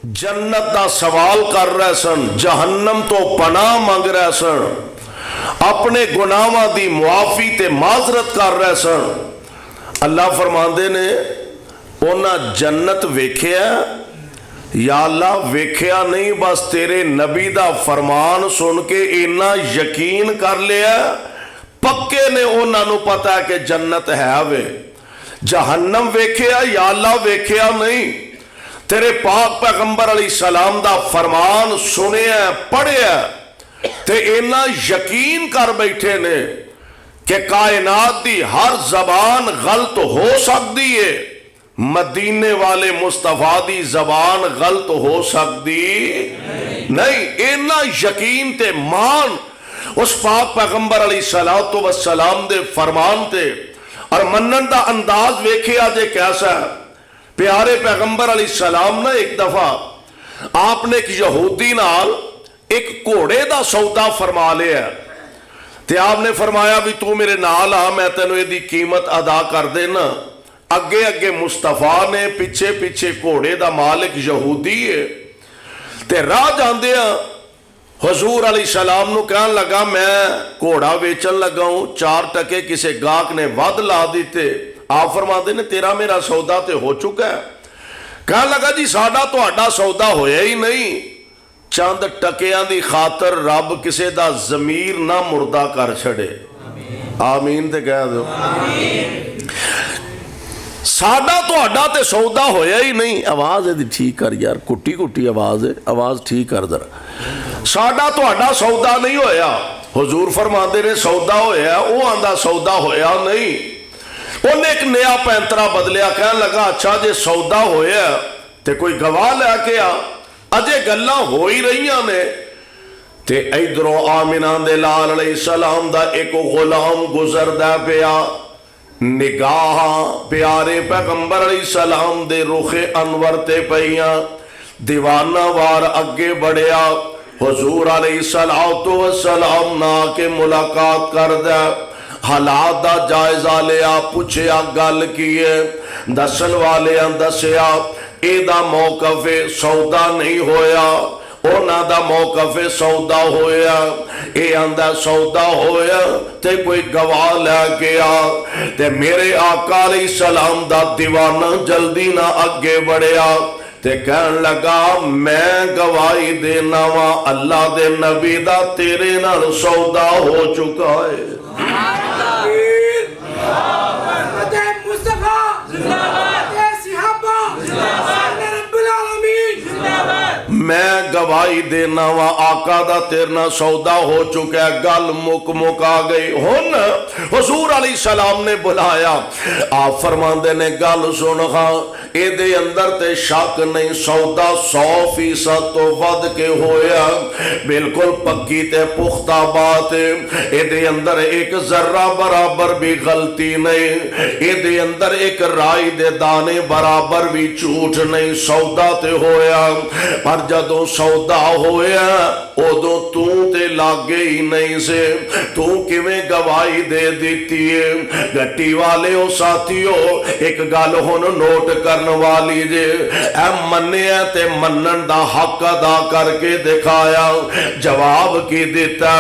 جنت دا سوال کر رہے سن، جہنم تو پناہ مانگ رہے سن، اپنے گناہاں دی معافی تے معذرت کر رہے سن۔ اللہ فرماندے نے اونا جنت ویکھیا یا اللہ ویکھیا نہیں، بس تیرے نبی دا فرمان سن کے اینا یقین کر لیا پکے نے اونا نو پتا ہے کہ جنت ہے وے۔ جہنم ویکھیا یا اللہ ویکھیا نہیں، تیرے پاک پیغمبر علیہ السلام دا فرمان سنیا پڑھیا تے اینا یقین کر بیٹھے نے کہ کائنات دی ہر زبان غلط ہو سکتی ہے، مدینے والے مصطفیٰ دی زبان غلط ہو سکتی نہیں۔ اینا یقین تے مان اس پاک پیغمبر علیہ السلام دے فرمان تے، اور منن دا انداز ویکھے آجے کیسا ہے۔ پیارے پیغمبر علیہ السلام نے ایک دفعہ آپ نے ایک یہودی نال ایک گھوڑے دا سودا فرما لیا ہے، تے آپ نے فرمایا بھی تو میرے نال آ، میں تینوں یہ دی قیمت ادا کر دینا۔ اگے اگے مصطفیٰ نے، پیچھے پیچھے گھوڑے دا مالک یہودی ہے، تے راہ جاندے ہیں حضور علیہ السلام نو کہن لگا میں گھوڑا ویچن لگا ہوں، 4 ٹکے کسے گاہک نے ود لا دیتے۔ آپ فرماتے نے تیرا میرا سودا تے ہو چکا ہے۔ کہن لگا جی ساڈا تہاڈا سودا ہویا ہی نہیں، چند ٹکیاں دی خاطر رب کسے دا ضمیر نہ مردہ کر چھڑے۔ آمین تے کہہ دو ساڈا تہاڈا تے سودا ہویا ہی نہیں۔ آواز ہے ٹھیک کر یار، کٹی کٹی آواز ہے، آواز ٹھیک کر ذرا۔ ساڈا تہاڈا سودا نہیں ہویا۔ حضور فرماندے نے سودا ہویا، وہ آندا سودا ہویا نہیں۔ انہیں ایک نیا پینترا بدلیا، کہنے لگا اچھا جے سودا ہویا تے کوئی گواہ لے کے آ، اجے گلاں ہو ہی رہیاں نے۔ تے ادھروں آمنہ دے لال علیہ السلام دا ایک غلام گزردا پیا، نگاہ پیارے پیغمبر علیہ السلام دے رخ انور تے پیاں، دیوانہ وار اگے بڑھیا، حضور علیہ السلام نا کے ملاقات کر دے، حالات دا جائزہ لیا، پوچھیا گل کیے، دسن والے دسیا اے دا موقف سودا نہیں ہویا، اونا دا موقف سودا ہویا، اے آندہ سودا ہویا تے کوئی گواہ لے گیا۔ تے میرے آقا علیہ السلام دا دیوانہ جلدی نہ اگے بڑھیا تے کہن لگا میں گواہی دینا وا اللہ دے نبی دا تیرے نال سودا ہو چکا ہے۔ میں گواہی دینا وا آقا دا تیرنا سودا ہو چکا ہے، گل مک آ گئی۔ ہن حضور علیہ السلام نے بلایا، آپ فرماندے نے گل سن ہاں، اے دے اندر تے شک نہیں، سودا 100% تو ود کے ہویا، بالکل پکی تے پختہ بات، اے دے اندر ایک ذرہ برابر بھی غلطی نہیں، اے دے اندر ایک رائی دے دانے برابر بھی جھوٹ نہیں، سودا تے ہویا۔ پر جدوں سودا ہویا ادو تے لاگے ہی نہیں سے، تو کیویں گواہی دے دیتی ہے۔ گٹی والے ہو ساتھیو ایک گل ہن نوٹ کرن والی جے، اے منیا تے منن دا حق ادا کر کے دکھایا۔ جواب کی دیتا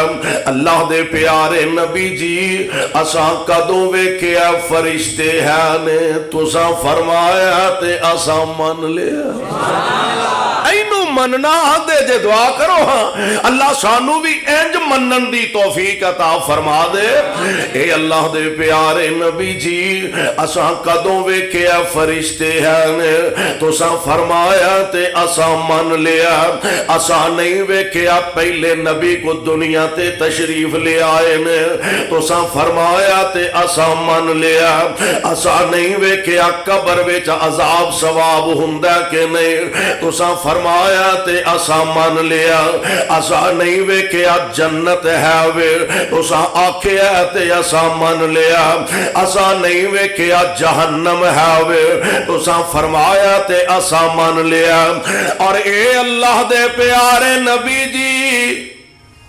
اللہ دے پیارے نبی جی اساں کدوں ویکھیا فرشتے ہیں نے، تساں فرمایا تے اساں من لیا۔ اینو مننا دے جے دعا کرو ہاں اللہ سانو بھی انج منن دی توفیق عطا فرما دے۔ اے اللہ دے پیارے نبی جی اساں کدوں ویکھیا فرشتے ہیں، تساں فرمایا تے اساں من لیا۔ اساں نہیں ویکھیا پہلے نبی کو دنیا تے تشریف لے آئے نے، تساں فرمایا تے اساں من لیا۔ اساں نہیں ویکھیا قبر وچ عذاب ثواب ہوندا کہ نہیں، تساں فرمایا تے اساں من لیا۔ اساں نہیں ویکھیا جنت ہے وے، تساں آکھیا تے اساں من لیا۔ اساں نہیں ویکھیا جہنم ہے وے، تساں فرمایا تے اساں من لیا۔ اور اے اللہ دے پیارے نبی جی